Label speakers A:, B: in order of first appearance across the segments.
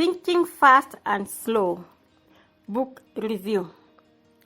A: Thinking Fast and Slow, book review.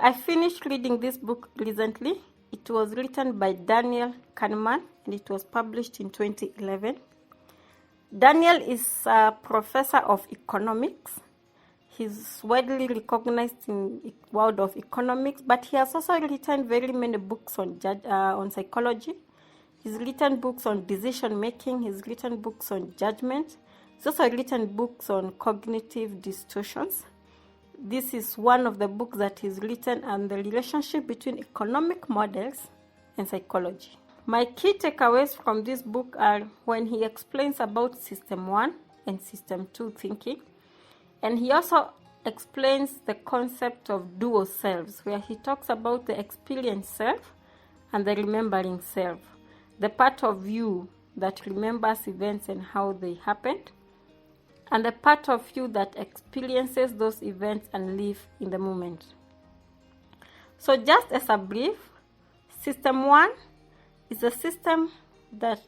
A: I finished reading this book recently. It was written by Daniel Kahneman and it was published in 2011. Daniel is a professor of economics. He's widely recognized in the world of economics, but he has also written very many books on psychology. He's written books on decision making. He's written books on judgment. He's also written books on cognitive distortions. This is one of the books that he's written on the relationship between economic models and psychology. My key takeaways from this book are when he explains about System 1 and System 2 thinking. And he also explains the concept of dual selves, where he talks about the experienced self and the remembering self, the part of you that remembers events and how they happened, and the part of you that experiences those events and live in the moment. So just as a brief, System 1 is a system that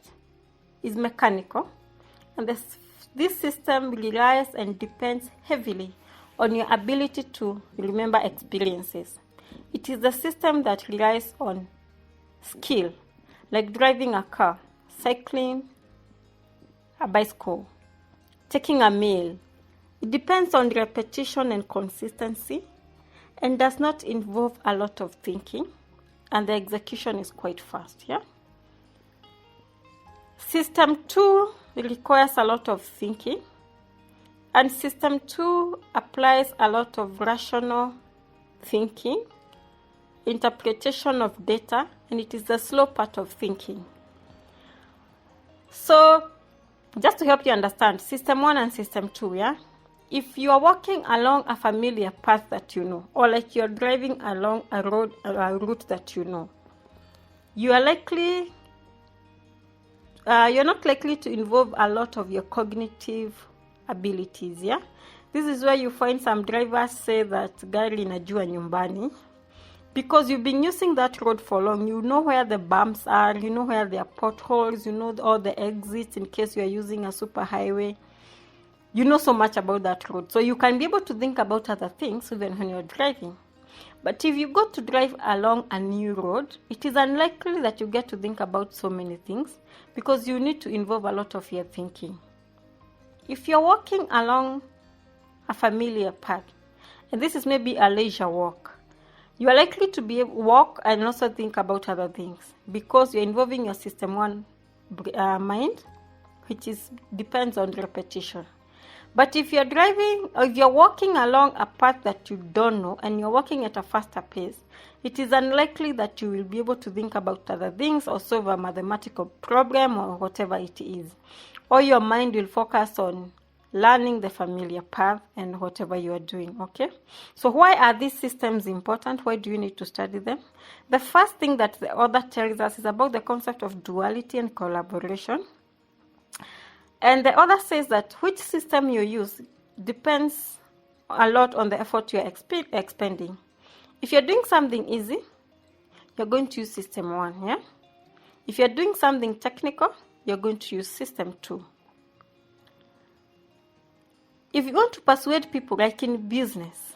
A: is mechanical, and this system relies and depends heavily on your ability to remember experiences. It is a system that relies on skill, like driving a car, cycling a bicycle, taking a meal. It depends on repetition and consistency and does not involve a lot of thinking, and the execution is quite fast, yeah? System 2 requires a lot of thinking, and System 2 applies a lot of rational thinking, interpretation of data, and it is the slow part of thinking. So, just to help you understand, System 1 and System 2, yeah? If you are walking along a familiar path that you know, or like you're driving along a route that you know, you are likely you're not likely to involve a lot of your cognitive abilities, yeah? This is where you find some drivers say that gari inajua nyumbani, because you've been using that road for long. You know where the bumps are, you know where there are potholes, you know all the exits in case you are using a super highway. You know so much about that road, so you can be able to think about other things even when you're driving. But if you go to drive along a new road, it is unlikely that you get to think about so many things because you need to involve a lot of your thinking. If you're walking along a familiar path, and this is maybe a leisure walk, you are likely to be able to walk and also think about other things because you're involving your System 1 mind, which depends on repetition. But if you're driving, or if you're walking along a path that you don't know and you're walking at a faster pace, it is unlikely that you will be able to think about other things or solve a mathematical problem or whatever it is. Or your mind will focus on learning the familiar path and whatever you are doing, okay? So why are these systems important? Why do you need to study them? The first thing that the author tells us is about the concept of duality and collaboration. And the author says that which system you use depends a lot on the effort you're expending. If you're doing something easy, you're going to use System 1, yeah? If you're doing something technical, you're going to use System 2. If you want to persuade people, like in business,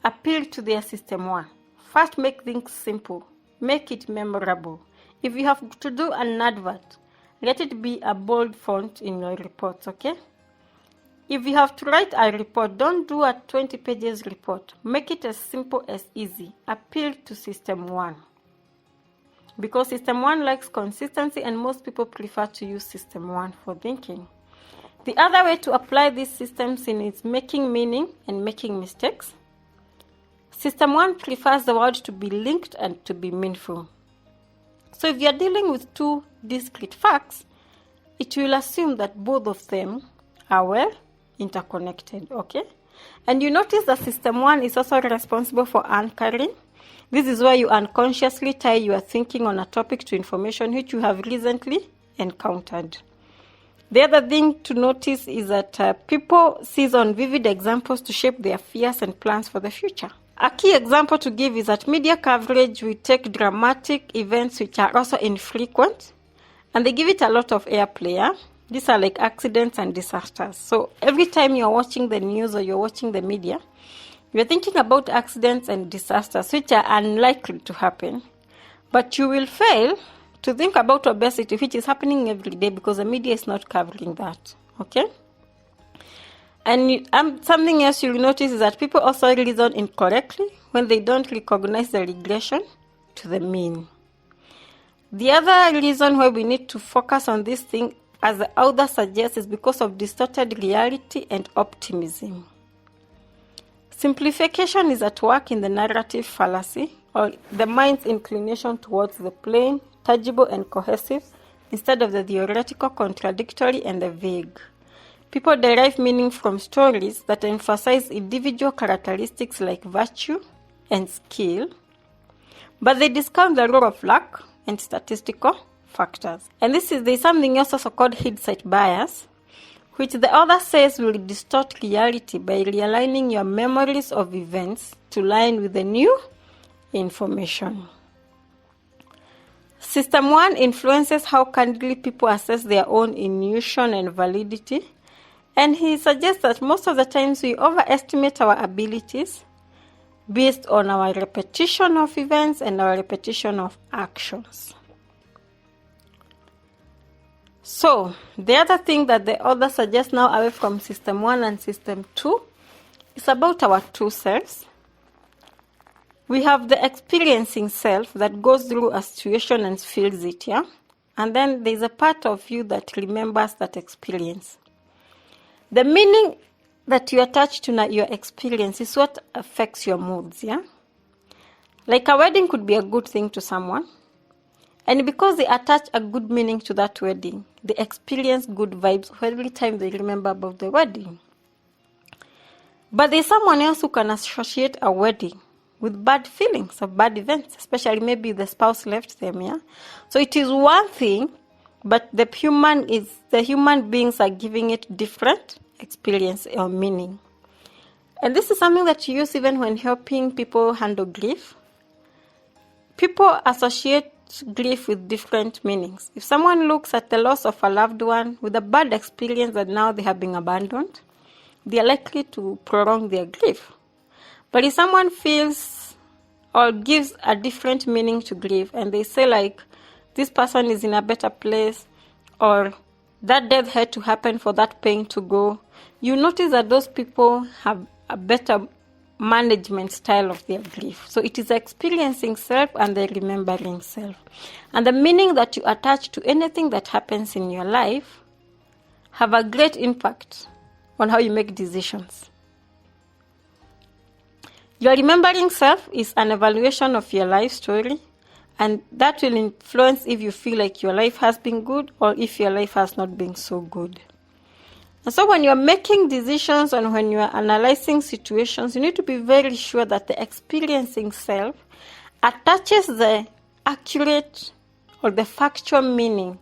A: appeal to their System 1. First, make things simple. Make it memorable. If you have to do an advert, let it be a bold font in your reports, okay? If you have to write a report, don't do a 20 pages report. Make it as simple as easy. Appeal to System 1. Because System 1 likes consistency and most people prefer to use System 1 for thinking. The other way to apply these systems is making meaning and making mistakes. System 1 prefers the word to be linked and to be meaningful. So if you're dealing with two discrete facts, it will assume that both of them are well interconnected, okay? And you notice that System 1 is also responsible for anchoring. This is where you unconsciously tie your thinking on a topic to information which you have recently encountered. The other thing to notice is that people seize on vivid examples to shape their fears and plans for the future. A key example to give is that media coverage will take dramatic events which are also infrequent, and they give it a lot of airplay. These are like accidents and disasters. So every time you're watching the news or you're watching the media, you're thinking about accidents and disasters, which are unlikely to happen. But you will fail to think about obesity, which is happening every day because the media is not covering that. Okay? And something else you'll notice is that people also reason incorrectly when they don't recognize the regression to the mean. The other reason why we need to focus on this thing, as the author suggests, is because of distorted reality and optimism. Simplification is at work in the narrative fallacy, or the mind's inclination towards the plain, tangible, and cohesive, instead of the theoretical, contradictory, and the vague. People derive meaning from stories that emphasize individual characteristics like virtue and skill, but they discount the role of luck and statistical factors. And there's something else also called hindsight bias, which the author says will distort reality by realigning your memories of events to line with the new information. System 1 influences how candidly people assess their own intuition and validity, and he suggests that most of the times we overestimate our abilities based on our repetition of events and our repetition of actions. So, the other thing that the author suggests now, away from System 1 and System 2, is about our two selves. We have the experiencing self that goes through a situation and feels it, yeah? And then there's a part of you that remembers that experience. The meaning that you attach to your experience is what affects your moods, yeah? Like a wedding could be a good thing to someone, and because they attach a good meaning to that wedding, they experience good vibes every time they remember about the wedding. But there's someone else who can associate a wedding with bad feelings of bad events, especially maybe the spouse left them, yeah? So it is one thing, but the human beings are giving it different experience or meaning. And this is something that you use even when helping people handle grief. People associate grief with different meanings. If someone looks at the loss of a loved one with a bad experience that now they have been abandoned, they are likely to prolong their grief. But if someone feels or gives a different meaning to grief and they say like, this person is in a better place, or that death had to happen for that pain to go, you notice that those people have a better management style of their grief. So it is experiencing self and the remembering self. And the meaning that you attach to anything that happens in your life have a great impact on how you make decisions. Your remembering self is an evaluation of your life story, and that will influence if you feel like your life has been good or if your life has not been so good. And so when you're making decisions and when you're analyzing situations, you need to be very sure that the experiencing self attaches the accurate or the factual meaning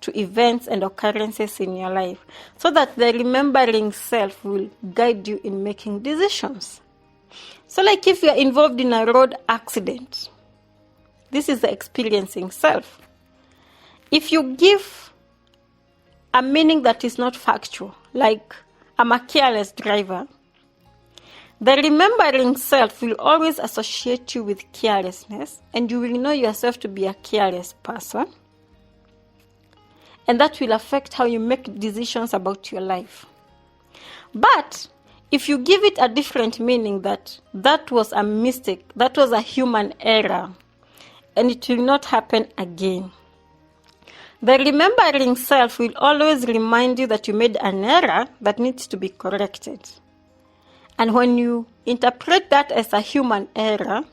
A: to events and occurrences in your life, so that the remembering self will guide you in making decisions. So like if you're involved in a road accident, this is the experiencing self. If you give a meaning that is not factual, like I'm a careless driver, the remembering self will always associate you with carelessness, and you will know yourself to be a careless person. And that will affect how you make decisions about your life. But if you give it a different meaning, that was a mistake, that was a human error, and it will not happen again, the remembering self will always remind you that you made an error that needs to be corrected. And when you interpret that as a human error,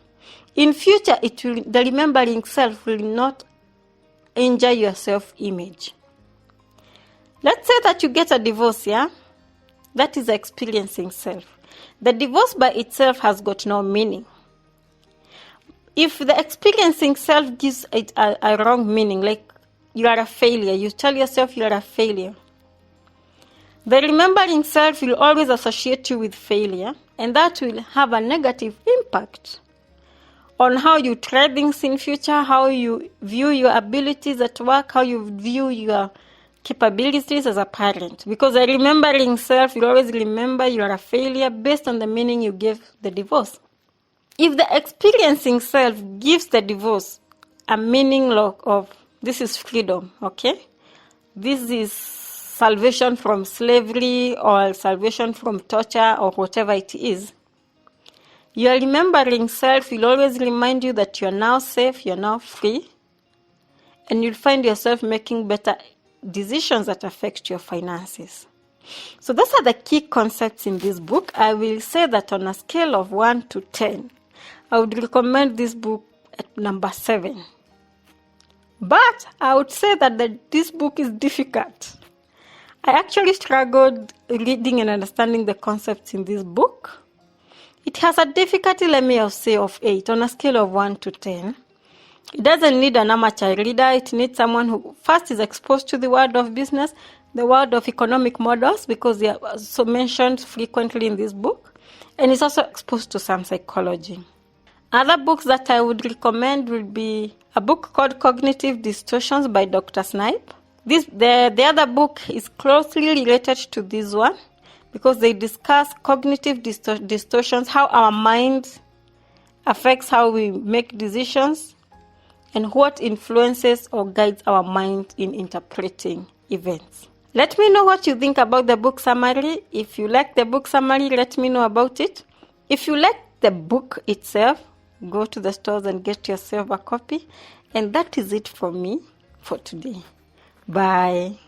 A: in future the remembering self will not injure your self-image. Let's say that you get a divorce, yeah? That is the experiencing self. The divorce by itself has got no meaning. If the experiencing self gives it a wrong meaning, like you are a failure, you tell yourself you are a failure, the remembering self will always associate you with failure, and that will have a negative impact on how you try things in future, how you view your abilities at work, how you view your capabilities as a parent. Because a remembering self, you always remember you are a failure based on the meaning you gave the divorce. If the experiencing self gives the divorce a meaning of this is freedom, okay? This is salvation from slavery or salvation from torture or whatever it is. Your remembering self will always remind you that you're now safe, you're now free, and you'll find yourself making better decisions that affect your finances. So those are the key concepts in this book. I will say that on a scale of 1 to 10, I would recommend this book at number 7. But I would say that this book is difficult. I actually struggled reading and understanding the concepts in this book. It has a difficulty, let me say, of 8 on a scale of 1 to 10. It doesn't need an amateur reader. It needs someone who first is exposed to the world of business, the world of economic models, because they are so mentioned frequently in this book, and is also exposed to some psychology. Other books that I would recommend will be a book called Cognitive Distortions by Dr. Snipe. The other book is closely related to this one because they discuss cognitive distortions, how our mind affects how we make decisions, and what influences or guides our mind in interpreting events. Let me know what you think about the book summary. If you like the book summary, let me know about it. If you like the book itself, go to the stores and get yourself a copy. And that is it for me for today. Bye.